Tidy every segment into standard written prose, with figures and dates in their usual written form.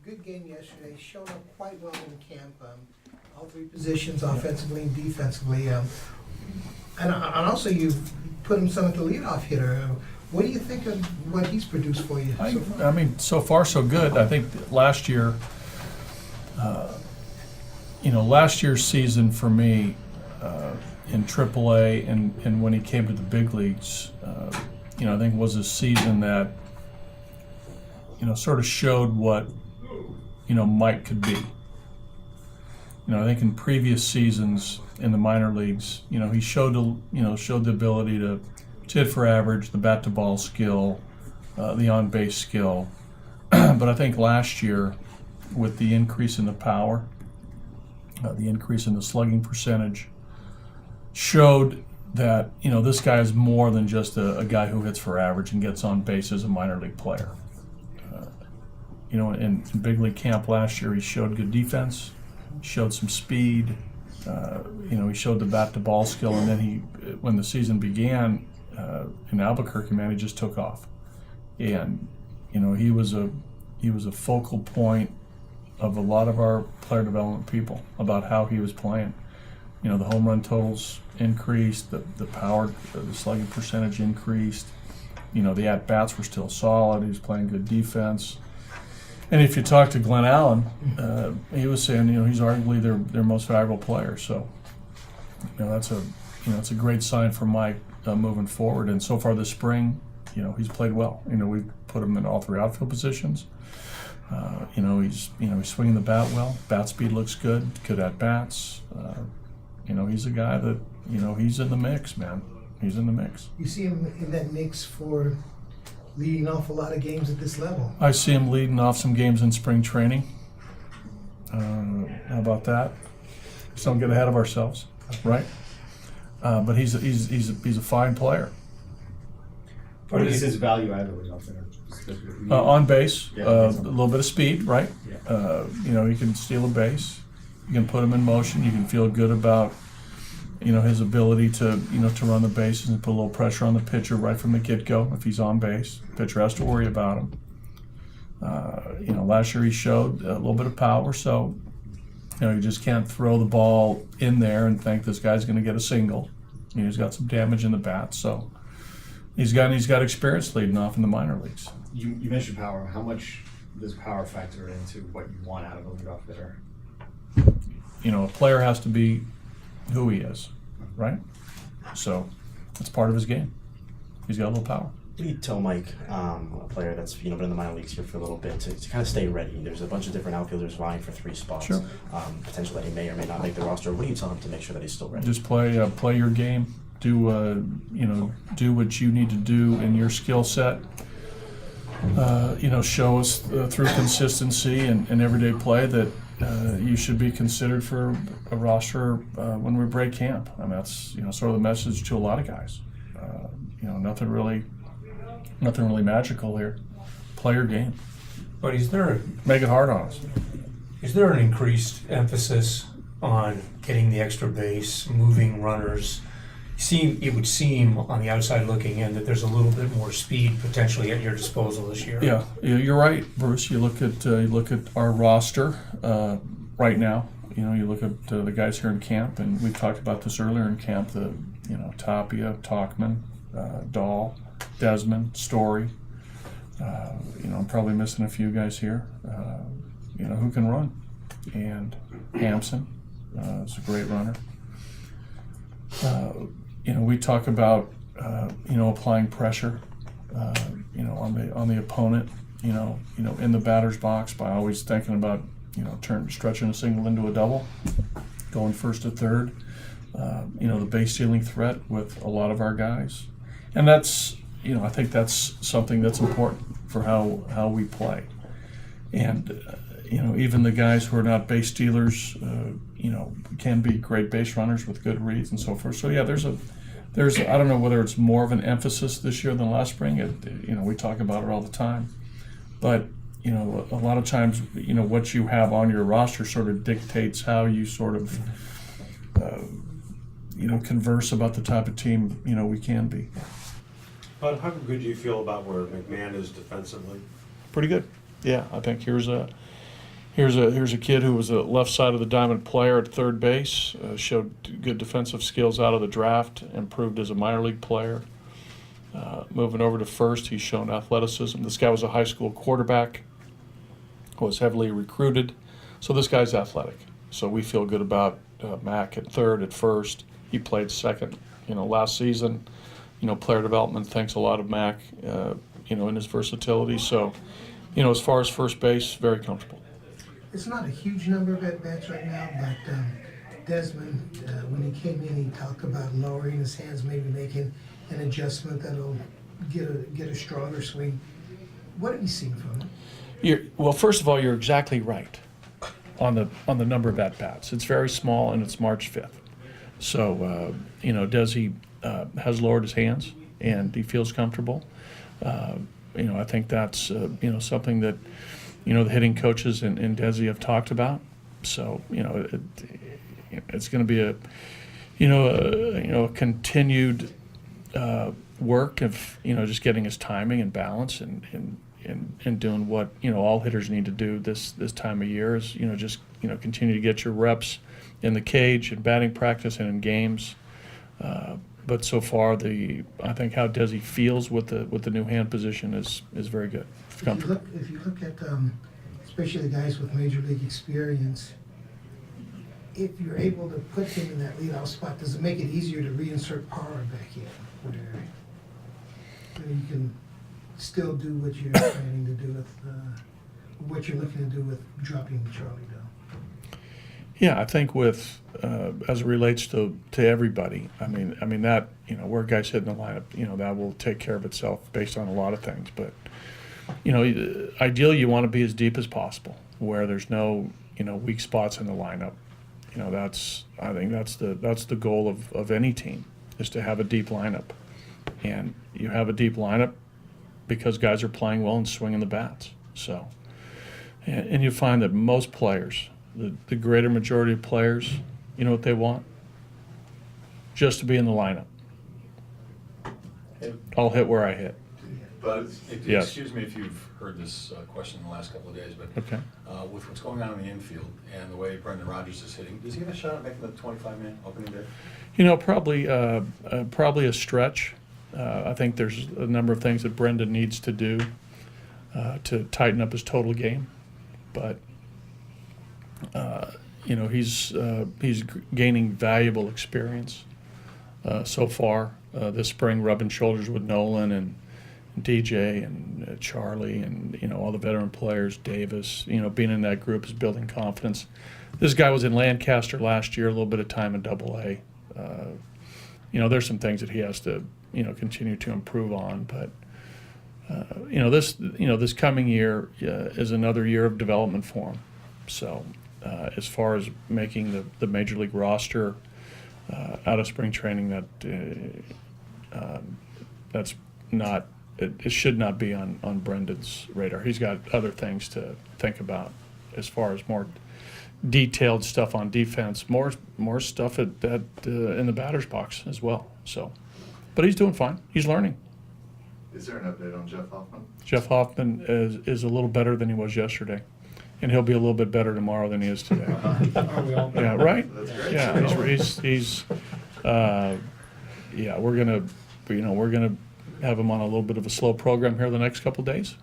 good game yesterday, shown up quite well in camp, all three positions, offensively and defensively. And also you put him some at the leadoff hitter. What do you think of what he's produced for you so far? I mean, so far so good. I think last year, last year's season for me in AAA and when he came to the big leagues, I think was a season that, sort of showed what, Mike could be. I think in previous seasons in the minor leagues, he showed the ability to hit for average, the bat to ball skill, the on base skill. But I think last year, with the increase in the power, the increase in the slugging percentage, showed that this guy is more than just a guy who hits for average and gets on base as a minor league player. In big league camp last year, he showed good defense, showed some speed. He showed the bat to ball skill, and then when the season began in Albuquerque, man, he just took off. And he was a focal point of a lot of our player development people about how he was playing. The home run totals increased, the power, the slugging percentage increased. The at bats were still solid. He was playing good defense. And if you talk to Glenn Allen, he was saying, he's arguably their most valuable player. So, that's a great sign for Mike moving forward. And so far this spring, he's played well. We've put him in all three outfield positions. He's swinging the bat well. Bat speed looks good. Good at bats. He's a guy that he's in the mix, man. He's in the mix. You see him in that mix for leading off a lot of games at this level. I see him leading off some games in spring training. How about that? Just don't get ahead of ourselves, right? But he's a fine player. What is his value added out there? On base, Yeah, a little bit of speed, right? Yeah. He can steal a base. You can put him in motion. You can feel good about his ability to run the bases and put a little pressure on the pitcher right from the get-go. If he's on base, the pitcher has to worry about him. Last year he showed a little bit of power, so you just can't throw the ball in there and think this guy's going to get a single. He's got some damage in the bat, so he's got experience leading off in the minor leagues. You mentioned power. How much does power factor into what you want out of a leadoff hitter? A player has to be who he is, right? So it's part of his game. He's got a little power. What do you tell Mike, a player that's been in the minor leagues here for a little bit, to kind of stay ready? There's a bunch of different outfielders vying for 3 spots. Sure. Potential that he may or may not make the roster. What do you tell him to make sure that he's still ready? Just play your game. Do what you need to do in your skill set. Show us through consistency and everyday play that you should be considered for a roster when we break camp. I mean, that's sort of the message to a lot of guys. Nothing really magical here. Play your game. But Make it hard on us. is there an increased emphasis on getting the extra base, moving runners? It would seem on the outside looking in that there's a little bit more speed potentially at your disposal this year. Yeah, you're right, Bruce. You look at our roster right now. You look at the guys here in camp, and we talked about this earlier in camp. Tapia, Talkman, Dahl, Desmond, Story. I'm probably missing a few guys here. Who can run, and Hampson is a great runner. We talk about applying pressure, on the opponent, in the batter's box by always thinking about stretching a single into a double, going first to third. The base stealing threat with a lot of our guys, and that's I think that's something that's important for how we play, and even the guys who are not base stealers, can be great base runners with good reads and so forth. So yeah, there's I don't know whether it's more of an emphasis this year than last spring. We talk about it all the time, but a lot of times, what you have on your roster sort of dictates how you sort of, converse about the type of team we can be. But how good do you feel about where McMahon is defensively? Pretty good. Yeah, I think here's Here's a kid who was a left side of the diamond player at third base, showed good defensive skills out of the draft, improved as a minor league player. Moving over to first, he's shown athleticism. This guy was a high school quarterback, was heavily recruited, so this guy's athletic. So we feel good about Mac at third, at first. He played second, last season. Player development thinks a lot of Mac, in his versatility. So, as far as first base, very comfortable. It's not a huge number of at-bats right now, but Desmond, when he came in, he talked about lowering his hands, maybe making an adjustment that'll get a stronger swing. What have you seen from him? Well, first of all, you're exactly right on the number of at-bats. It's very small, and it's March 5th. So, Desi has lowered his hands, and he feels comfortable. I think that's, something that, the hitting coaches and Desi have talked about. So, it's going to be a continued work of, just getting his timing and balance and doing what, all hitters need to do this time of year is, continue to get your reps in the cage and batting practice and in games. But so far, I think how Desi feels with the new hand position is very good. If you look at, especially the guys with major league experience, if you're able to put him in that leadoff spot, does it make it easier to reinsert power back in, where you can still do what you're planning to do with, what you're looking to do with dropping Charlie down? Yeah, I think with as it relates to everybody, I mean that where guys hit in the lineup, that will take care of itself based on a lot of things. But ideally, you want to be as deep as possible, where there's no weak spots in the lineup. I think that's the goal of any team, is to have a deep lineup, and you have a deep lineup because guys are playing well and swinging the bats. So, and you find that most players, the greater majority of players, what they want? Just to be in the lineup. I'll hit where I hit. But Yes. excuse me if you've heard this question in the last couple of days, but Okay. with what's going on in the infield and the way Brendan Rodgers is hitting, does he have a shot at making the 25-man opening day? Probably a stretch. I think there's a number of things that Brendan needs to do to tighten up his total game, but he's gaining valuable experience so far this spring, rubbing shoulders with Nolan and DJ and Charlie and all the veteran players, Davis. Being in that group is building confidence. This guy was in Lancaster last year, a little bit of time in Double-A. There's some things that he has to continue to improve on, but this coming year is another year of development for him. So as far as making the major league roster out of spring training, that's not. It should not be on Brendan's radar. He's got other things to think about as far as more detailed stuff on defense, more stuff in the batter's box as well. So, but he's doing fine. He's learning. Is there an update on Jeff Hoffman? Jeff Hoffman is a little better than he was yesterday, and he'll be a little bit better tomorrow than he is today. Yeah, right. That's great. Yeah, he's we're gonna have him on a little bit of a slow program here the next couple of days,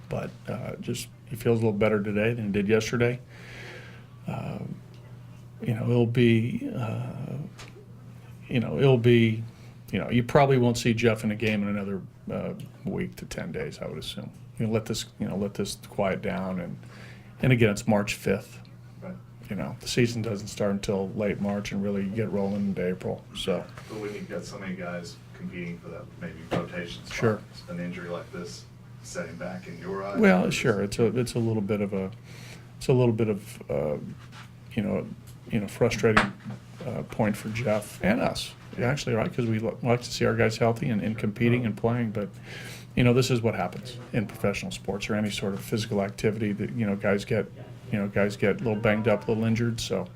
but just he feels a little better today than he did yesterday. It'll be you probably won't see Jeff in a game in another week to 10 days, I would assume. Let this quiet down, and again, it's March 5th. Right. The season doesn't start until late March and really get rolling into April. So, But when you've got so many guys competing for that maybe rotation spot, Sure. an injury like this setting back in your eyes? well, sure, it's a little bit of frustrating point for Jeff and us, actually, right? Because we like to see our guys healthy and competing and playing, but this is what happens in professional sports or any sort of physical activity that guys get a little banged up, a little injured. So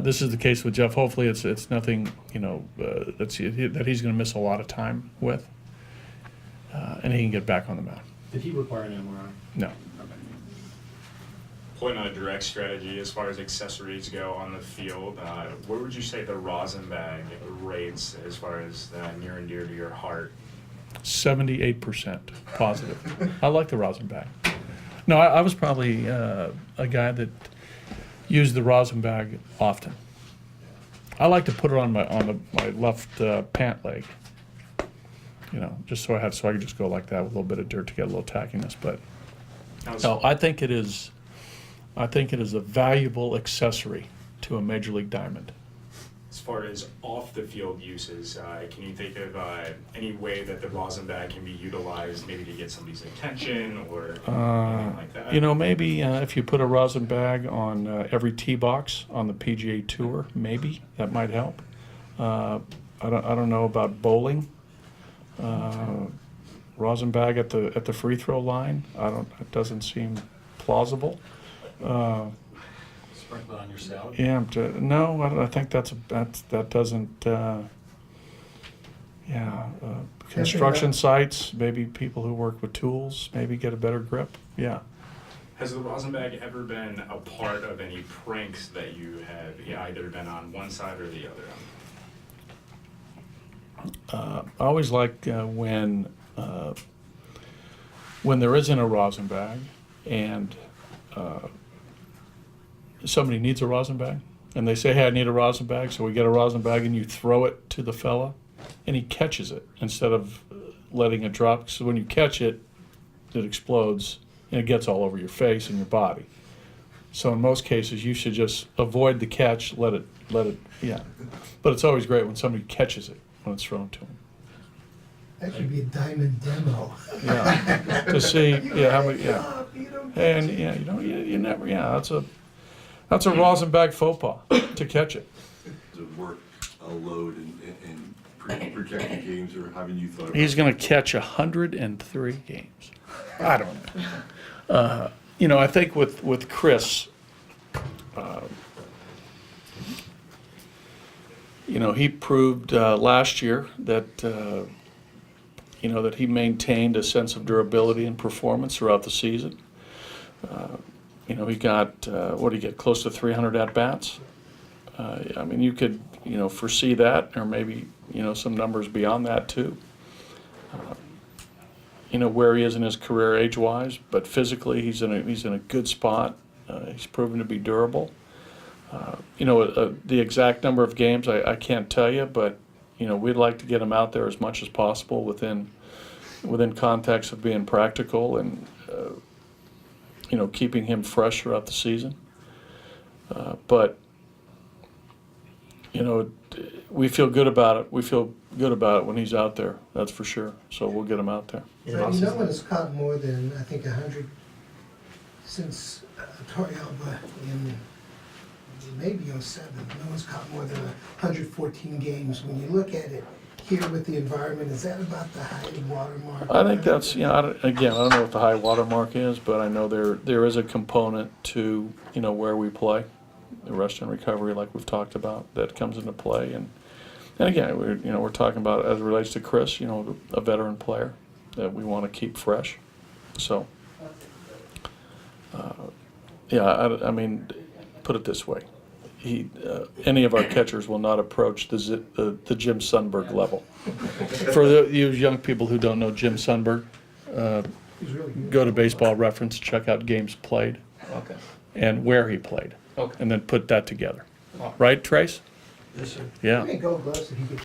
this is the case with Jeff. Hopefully, it's nothing that he's going to miss a lot of time with, and he can get back on the mound. Did he require an MRI? No. point on a direct strategy as far as accessories go on the field, where would you say the rosin bag rates as far as near and dear to your heart? 78% positive. I like the rosin bag. No, I was probably a guy that used the rosin bag often. I like to put it on my left pant leg, you know, just so I could just go like that with a little bit of dirt to get a little tackiness. But no, I think it is a valuable accessory to a major league diamond. As far as off the field uses, can you think of any way that the rosin bag can be utilized, maybe to get somebody's attention or anything like that? You know, maybe if you put a rosin bag on every tee box on the PGA Tour, maybe that might help. I don't know about bowling. Rosin bag at the free throw line. It doesn't seem plausible. Sprinkle it on your salad? Yeah, no, I think that doesn't. Construction sites, maybe people who work with tools, maybe get a better grip. Yeah. Has the rosin bag ever been a part of any pranks that you have either been on one side or the other? I always like when there isn't a rosin bag and somebody needs a rosin bag and they say, hey, I need a rosin bag, so we get a rosin bag and you throw it to the fella and he catches it instead of letting it drop. So when you catch it, it explodes and it gets all over your face and your body. So in most cases, you should just avoid the catch, let it, yeah. But it's always great when somebody catches it when it's thrown to them. That should be a diamond demo. Yeah, to see, yeah, how many, yeah. Oh, you don't And, catch it. yeah, you never, yeah, that's a rosin bag faux pas to catch it. To work a load in projected games, or haven't you thought about? He's gonna catch 103 games. I don't know. You know, I think with Chris, you know, he proved last year that, you know, that he maintained a sense of durability and performance throughout the season. You know, he got, what did he get, close to 300 at-bats? I mean, you could, you know, foresee that, or maybe, you know, some numbers beyond that too. You know, where he is in his career age-wise, but physically he's in a good spot. He's proven to be durable. You know, the exact number of games I can't tell you, but, you know, we'd like to get him out there as much as possible within context of being practical and, you know, keeping him fresh throughout the season. But, you know, we feel good about it. We feel good about it when he's out there, that's for sure. So we'll get him out there. So no one has caught more than, I think, 100 since Torrealba in maybe 07. No one's caught more than 114 games. When you look at it here with the environment, is that about the high water mark? I think that's, you know, I don't know what the high water mark is, but I know there is a component to, you know, where we play, the rest and recovery, like we've talked about, that comes into play. And again, we're talking about, as it relates to Chris, you know, a veteran player that we want to keep fresh. So, yeah, I mean, put it this way. Any of our catchers will not approach the Jim Sundberg level. For you young people who don't know Jim Sundberg, He's really good. go to Baseball Reference, check out games played Okay. and where he played, Okay. and then put that together. Right, Trace? Yes, sir. Yeah. How many gold gloves did he get?